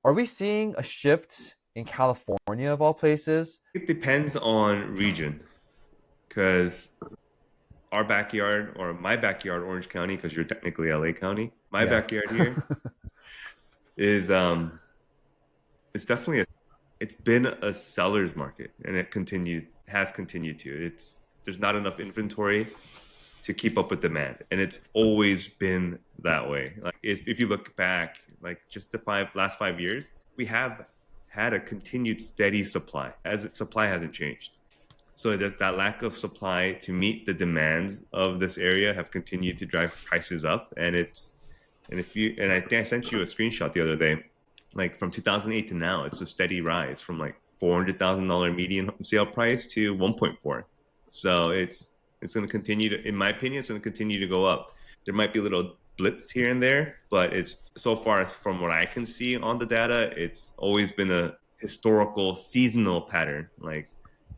Are we seeing a shift in California of all places? It depends on region, because our backyard, or my backyard, Orange County, because you're technically LA County, my Yeah. backyard here is it's definitely it's been a seller's market, and it has continued to. There's not enough inventory to keep up with demand, and it's always been that way. Like if you look back, like just the last 5 years, we have had a continued steady supply, as supply hasn't changed. So that lack of supply to meet the demands of this area have continued to drive prices up. And I think I sent you a screenshot the other day, like from 2008 to now, it's a steady rise from like $400,000 median sale price to 1.4. So it's going to continue to, in my opinion, it's going to continue to go up. There might be little blips here and there, but it's so far as from what I can see on the data, it's always been a historical seasonal pattern. Like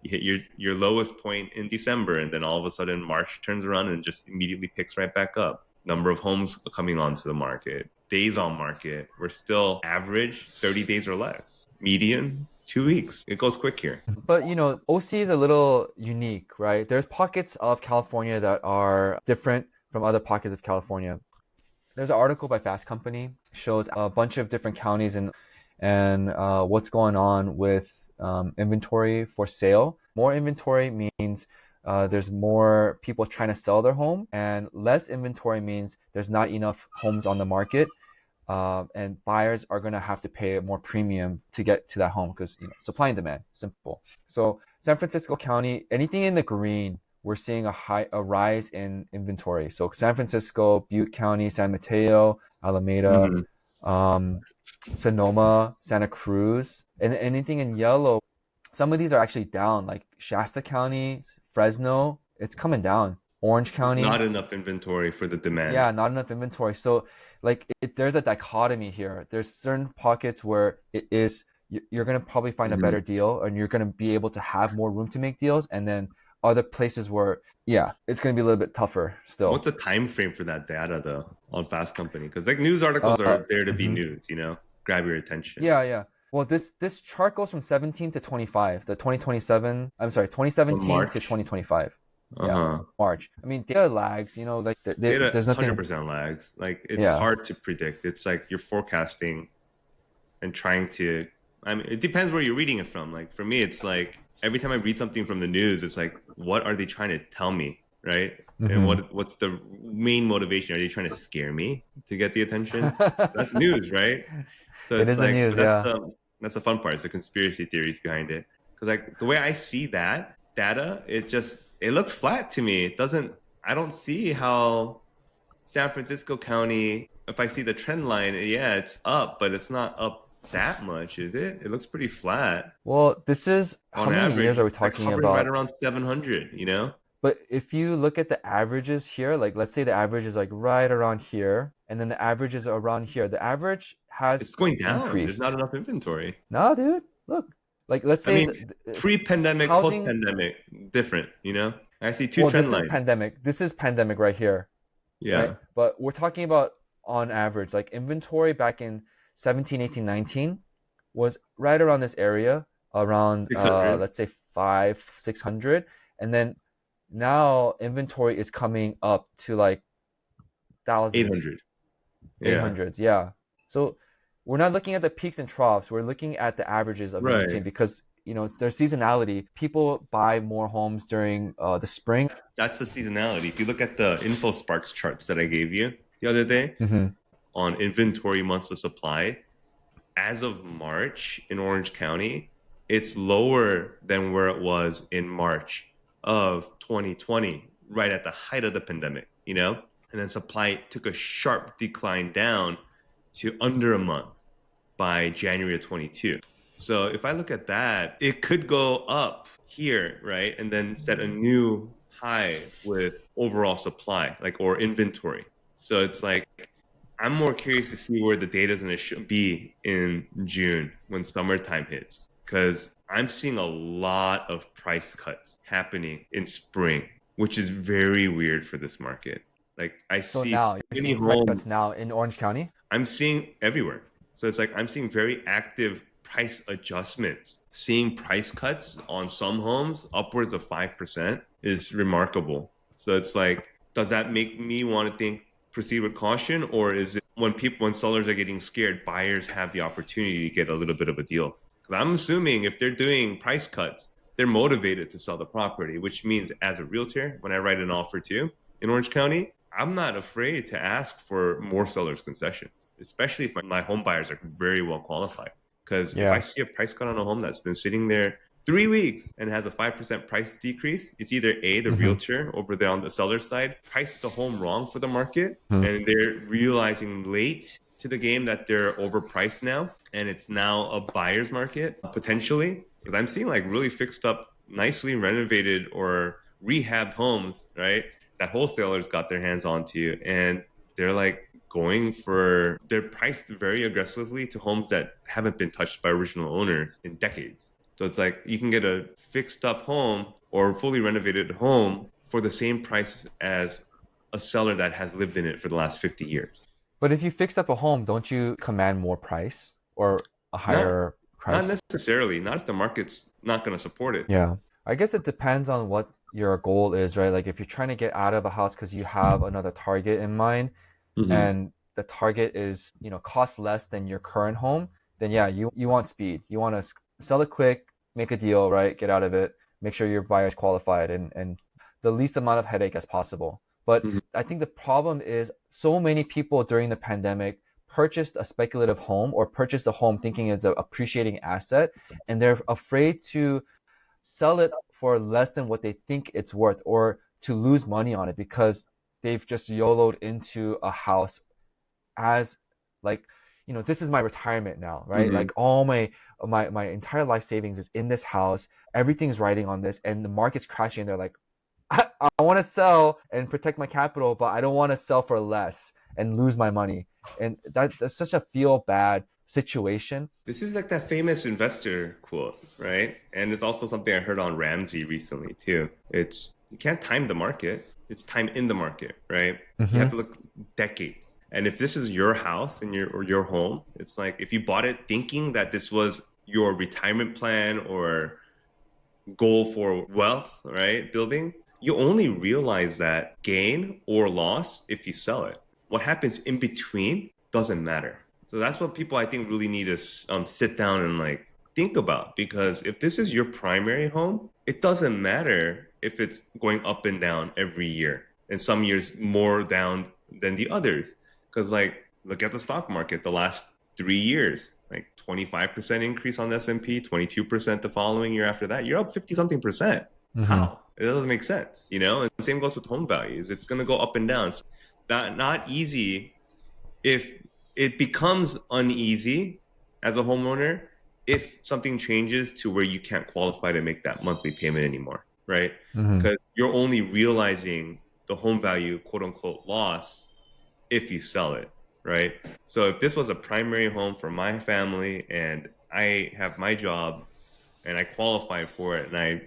you hit your lowest point in December, and then all of a sudden March turns around and just immediately picks right back up. Number of homes coming onto the market, days on market, we're still average 30 days or less. Median 2 weeks. It goes quick here. But OC is a little unique, right? There's pockets of California that are different from other pockets of California. There's an article by Fast Company, shows a bunch of different counties and what's going on with inventory for sale. More inventory means there's more people trying to sell their home, and less inventory means there's not enough homes on the market, and buyers are going to have to pay more premium to get to that home because supply and demand, simple. So San Francisco County, anything in the green, we're seeing a rise in inventory. So San Francisco, Butte County, San Mateo, Alameda, Sonoma, Santa Cruz, and anything in yellow. Some of these are actually down, like Shasta County, Fresno, it's coming down. Orange County, Not enough inventory for the demand. yeah, not enough inventory. So like there's a dichotomy here. There's certain pockets where you're going to probably find a better deal, and you're going to be able to have more room to make deals. And then other places where, yeah, it's going to be a little bit tougher still. What's the time frame for that data though on Fast Company? Because like news articles Uh, are there to be mhm. news, grab your attention. Yeah, yeah. Well, this chart goes from 17 to 25, the 2027, I'm sorry, From 2017 to March. 2025. Yeah, Uh-huh. March. I mean, data lags, like Data there's nothing. 100% lags. Like it's Yeah. hard to predict. It's like you're forecasting and trying to, I mean, it depends where you're reading it from. Like for me, it's like every time I read something from the news, it's like, what are they trying to tell me? Right? And Hmm. what's the main motivation? Are they trying to scare me to get the attention? That's news, right? So It it's is the like, news, but yeah. that's the fun part. It's the conspiracy theories behind it. Because like the way I see that data, it looks flat to me. It doesn't. I don't see how San Francisco County. If I see the trend line, yeah, it's up, but it's not up that much, is it? It looks pretty flat Well, this is, how on many years average. are we It's like talking hovering right about? around 700. But if you look at the averages here, like let's say the average is like right around here, and then the average is around here. The average has It's going down. There's not increased. enough inventory. No, dude, look. Like let's I say mean, pre-pandemic, housing. post-pandemic, different. I see two Well, trend this is lines. pandemic. This is pandemic right here, right? Yeah, But we're talking about on average, like inventory back in 17, 18, 19 was right around this area, around 600, let's say five, 600, and then now inventory is coming up to like thousands, 800. eight Yeah, hundreds, yeah. So we're not looking at the peaks and troughs. We're looking at the averages of in right. between because there's seasonality. People buy more homes during the spring. That's the seasonality. If you look at the info sparks charts that I gave you the other day Hmm. on inventory months of supply, as of March in Orange County, it's lower than where it was in March of 2020, right at the height of the pandemic. And then supply took a sharp decline down to under a month by January of 22. So if I look at that, it could go up here, right? And then set a new high with overall supply, like, or inventory. So it's like, I'm more curious to see where the data is going to be in June when summertime hits, because I'm seeing a lot of price cuts happening in spring, which is very weird for this market. Like I So see now you're many seeing price homes cuts now in Orange County. I'm seeing everywhere. So it's like I'm seeing very active price adjustments. Seeing price cuts on some homes upwards of 5% is remarkable. So it's like, does that make me want to think proceed with caution, or is it when sellers are getting scared, buyers have the opportunity to get a little bit of a deal? Because I'm assuming if they're doing price cuts, they're motivated to sell the property, which means as a realtor, when I write an offer too in Orange County, I'm not afraid to ask for more sellers concessions, especially if my home buyers are very well qualified. Because if I Yeah. see a price cut on a home that's been sitting there 3 weeks and has a 5% price decrease, it's either A, the Hmm. realtor over there on the seller side priced the home wrong for the market, Hmm. and they're realizing late to the game that they're overpriced now, and it's now a buyer's market potentially. Because I'm seeing like really fixed up, nicely renovated or rehabbed homes, right? That wholesalers got their hands onto, and they're like they're priced very aggressively to homes that haven't been touched by original owners in decades. So it's like you can get a fixed up home or fully renovated home for the same price as a seller that has lived in it for the last 50 years. But if you fix up a home, don't you command more price or a Not higher not price? necessarily, not if the market's not going to support it. Yeah. I guess it depends on what your goal is, right? Like if you're trying to get out of a house because you have another target in mind Mm-hmm. and the target is, cost less than your current home, then yeah, you want speed. You want to sell it quick, make a deal, right? Get out of it, make sure your buyer's qualified and the least amount of headache as possible. But Mm-hmm. I think the problem is so many people during the pandemic purchased a speculative home or purchased a home thinking it's an appreciating asset, and they're afraid to sell it for less than what they think it's worth or to lose money on it because they've just YOLO'd into a house as like, this is my retirement now, right? Mm-hmm. Like all my entire life savings is in this house, everything's riding on this, and the market's crashing. They're like, I want to sell and protect my capital, but I don't want to sell for less and lose my money. And that's such a feel bad situation. This is like that famous investor quote, right? And it's also something I heard on Ramsey recently too. It's you can't time the market. It's time in the market, right? You have Hmm. to look decades. And if this is your house and your home, it's like if you bought it thinking that this was your retirement plan or goal for wealth, right? Building, you only realize that gain or loss if you sell it. What happens in between doesn't matter. So that's what people I think really need to sit down and like think about, because if this is your primary home, it doesn't matter if it's going up and down every year, and some years more down than the others. Because like look at the stock market the last 3 years, like 25% increase on the S&P, 22% the following year after that. You're up 50 something percent. Hmm. How? It doesn't make sense, you know? And the same goes with home values. It's going to go up and down. So not easy. If it becomes uneasy as a homeowner, if something changes to where you can't qualify to make that monthly payment anymore, right? Hmm. Because you're only realizing the home value, quote unquote, loss if you sell it, right? So if this was a primary home for my family and I have my job and I qualified for it and I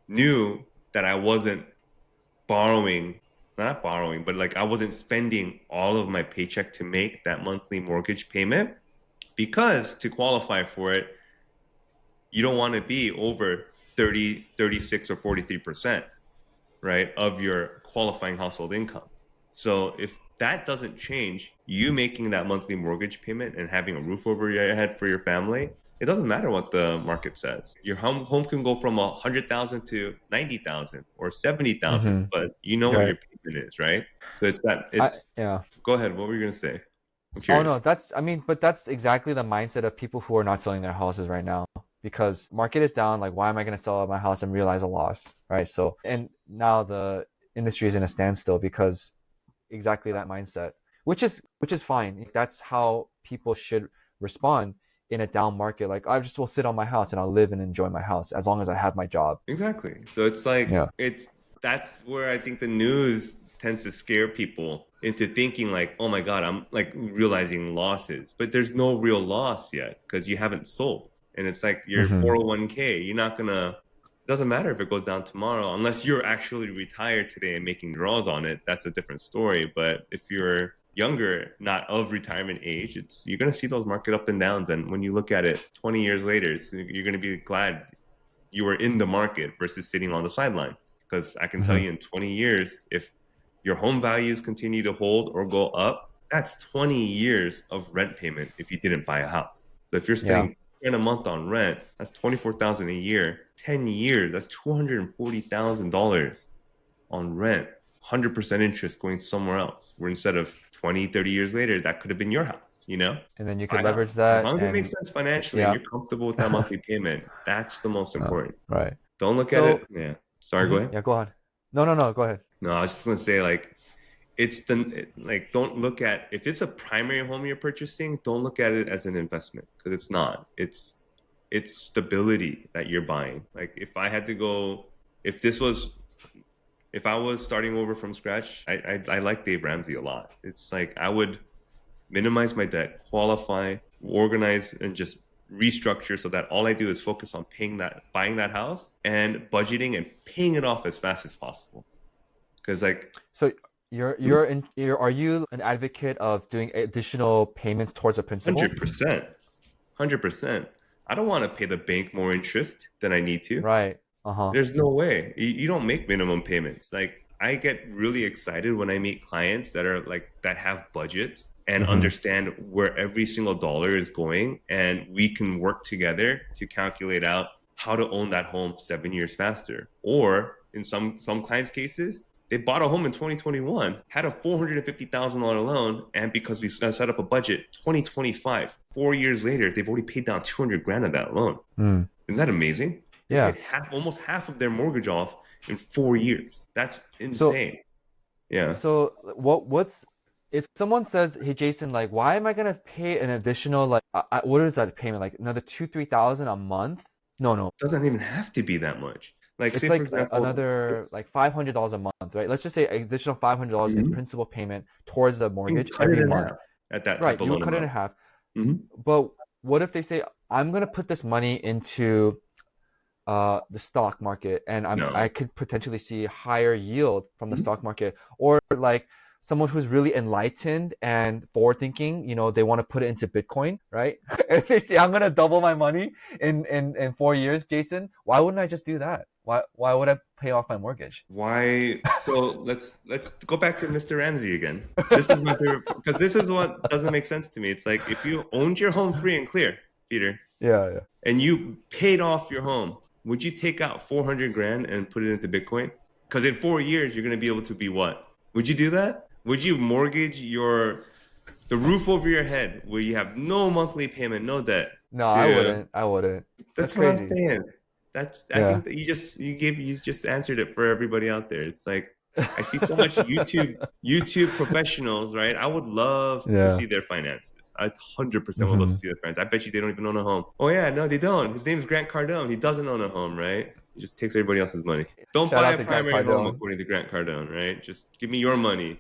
knew that I wasn't borrowing, not borrowing, but like I wasn't spending all of my paycheck to make that monthly mortgage payment, because to qualify for it, you don't want to be over 30, 36, or 43%, right, of your qualifying household income. So if that doesn't change, you making that monthly mortgage payment and having a roof over your head for your family, it doesn't matter what the market says. Your home can go from 100,000 to 90,000 or 70,000, Hmm. but you know what Right. your payment is, right? So it's that. I It's Yeah. Go ahead. What were you gonna say? I'm Oh no, curious. but that's exactly the mindset of people who are not selling their houses right now because market is down. Like, why am I going to sell my house and realize a loss, right? So, and now the industry is in a standstill because exactly that mindset, which is fine. That's how people should respond in a down market. Like, I just will sit on my house and I'll live and enjoy my house as long as I have my job. Exactly. So it's like Yeah. that's where I think the news tends to scare people into thinking like, oh my God, I'm like realizing losses. But there's no real loss yet because you haven't sold. And it's like your Hmm. 401k, you're not gonna doesn't matter if it goes down tomorrow, unless you're actually retired today and making draws on it. That's a different story. But if you're younger, not of retirement age, you're going to see those market up and downs. And when you look at it 20 years later, you're going to be glad you were in the market versus sitting on the sideline. Because I can tell Hmm. you in 20 years, if your home values continue to hold or go up, that's 20 years of rent payment if you didn't buy a house. So if you're Yeah. spending in a month on rent, that's 24,000 a year. 10 years, that's $240,000 on rent. 100% interest going somewhere else. Where instead of 20, 30 years later, that could have been your house, you know? And then you Buy could a house. leverage As that long as it makes and sense financially and yeah. you're comfortable with that monthly payment, that's the most important. Right. Don't look at it. So, Yeah. Sorry, go ahead. yeah, go on. No, no, no, go ahead. No, I was just gonna say like don't look at if it's a primary home you're purchasing, don't look at it as an investment because it's not. It's stability that you're buying. Like if this was if I was starting over from scratch, I like Dave Ramsey a lot. It's like I would minimize my debt, qualify, organize, and just restructure so that all I do is focus on buying that house and budgeting and paying it off as fast as possible. Because like So are you an advocate of doing additional payments towards a principal? 100%, 100%. I don't want to pay the bank more interest than I need to. Right. Uh-huh. There's no way. You don't make minimum payments. Like I get really excited when I meet clients that have budgets and Hmm. understand where every single dollar is going, and we can work together to calculate out how to own that home 7 years faster. Or in some clients' cases, they bought a home in 2021, had a $450,000 loan, and because we set up a budget, 2025, 4 years later, they've already paid down 200 grand of that loan. Mm. Isn't that amazing? They Yeah. paid almost half of their mortgage off in 4 years. That's So insane. Yeah. so what's if someone says, "Hey Jason, like why am I gonna pay an additional like what is that payment? Like another 2-3 thousand a month?" No, no. Doesn't even have to be that much. Like, It's say, for like example, another like $500 a month, right? Let's just say additional $500 in mhm, principal payment towards the you can mortgage cut it every in month. half at that Right, type of you would loan cut it in amount. half. Hmm. But what if they say, I'm gonna put this money into the stock market and I No. could potentially see higher yield from the Mhm. stock market, or like someone who's really enlightened and forward thinking, they want to put it into Bitcoin, right? If they say I'm gonna double my money in 4 years, Jason, why wouldn't I just do that? Why would I pay off my mortgage? Why? So let's go back to Mr. Ramsey again. This is my favorite because this is what doesn't make sense to me. It's like if you owned your home free and clear, Peter, Yeah, yeah. and you paid off your home, would you take out 400 grand and put it into Bitcoin? Because in 4 years, you're going to be able to be what? Would you do that? Would you mortgage the roof over your head where you have no monthly payment, no debt No, I to, wouldn't. I wouldn't. That's that's what I'm crazy. saying. I Yeah. think that you just answered it for everybody out there. It's like, I see so much YouTube professionals, right? I would love to Yeah. see their finances. I 100% would love to Hmm. see their finances. I bet you they don't even own a home. Oh yeah, no, they don't. His name's Grant Cardone. He doesn't own a home, right? He just takes everybody else's money. Don't Shout buy out a to Grant primary home Cardone. according to Grant Cardone, right? Just give me your money,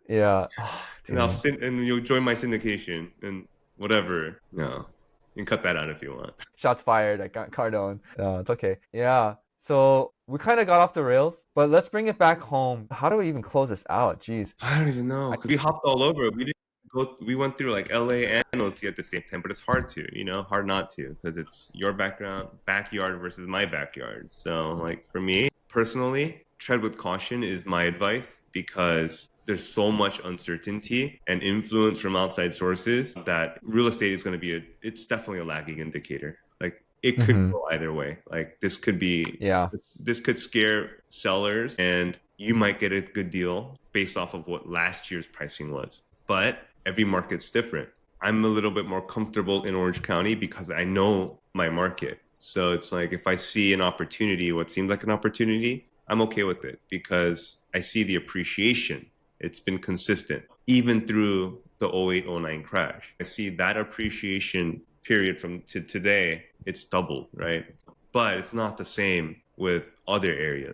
Yeah. Oh, and dude. and you'll join my syndication and whatever. No, you can cut that out if you want. Shots fired at Cardone. No, it's okay. Yeah. So we kind of got off the rails, but let's bring it back home. How do we even close this out? Jeez. I don't even know I, because we hopped all over. We didn't go. We went through like LA and OC at the same time, but it's hard to, hard not to because it's your backyard versus my backyard. So like for me personally, tread with caution is my advice because there's so much uncertainty and influence from outside sources that real estate is going to it's definitely a lagging indicator. Like it could hmm. go either way. Like Yeah. this could scare sellers and you might get a good deal based off of what last year's pricing was. But every market's different. I'm a little bit more comfortable in Orange County because I know my market. So it's like if I see an opportunity, what seems like an opportunity, I'm okay with it because I see the appreciation. It's been consistent even through the 0809 crash. I see that appreciation period from to today, it's doubled, right? But it's not the same with other areas.